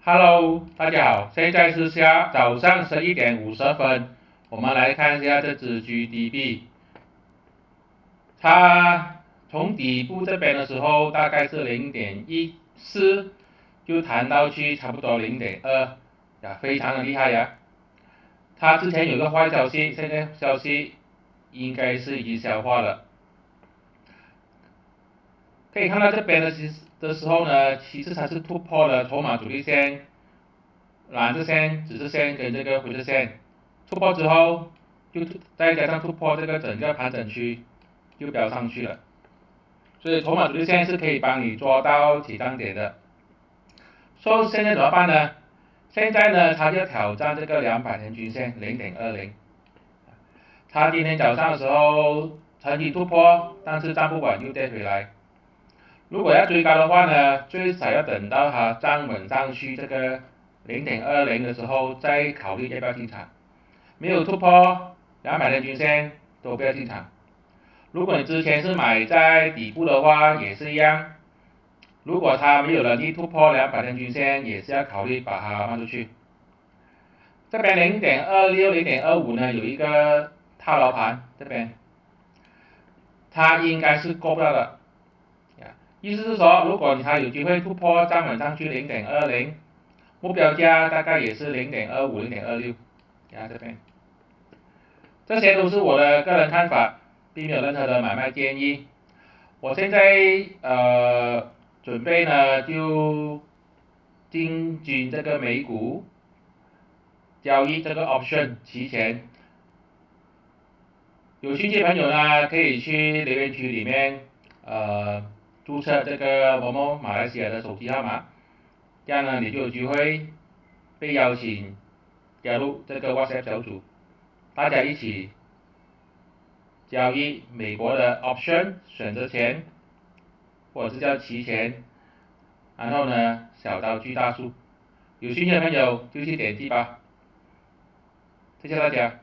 Hello，大家好，现在是早上11点50分，我们来看一下这只 GDP，它从底部这边的时候大概是0.14，就弹到去差不多0.2，呀，非常的厉害呀。它之前有个坏消息，现在消息应该是已经消化了。可以看到这边的时候呢，其实它是突破了筹码阻力线、蓝色线、紫色线跟这个灰色线，突破之后就再加上突破这个整个盘整区，就飙上去了。所以筹码阻力线是可以帮你做到起涨点的。所以现在怎么办呢？现在呢，它就挑战这个200天均线0.20，它今天早上的时候曾经突破，但是站不稳又跌回来。如果要追高的话呢，最少要等到它站稳上去这个0.20的时候，再考虑要不要进场。没有突破200天均线都不要进场。如果你之前是买在底部的话，也是一样。如果它没有能力突破200天均线，也是要考虑把它卖出去。这边0.26、0.25呢有一个套牢盘，这边它应该是够不到的。意思是说，如果它有机会突破站稳上去0.20，目标价大概也是0.25、0.26，这边，这些都是我的个人看法，并没有任何的买卖建议。我现在准备呢就进军这个美股交易这个 option 期权，有兴趣的朋友呢可以去留言区里面注册这个某某马来西亚的手机号码，这样呢你就有机会被邀请加入这个 WhatsApp 小组，大家一起交易美国的 option 选择权，或者是叫期权，然后呢小刀锯大树，有兴趣的朋友就去点击吧，谢谢大家。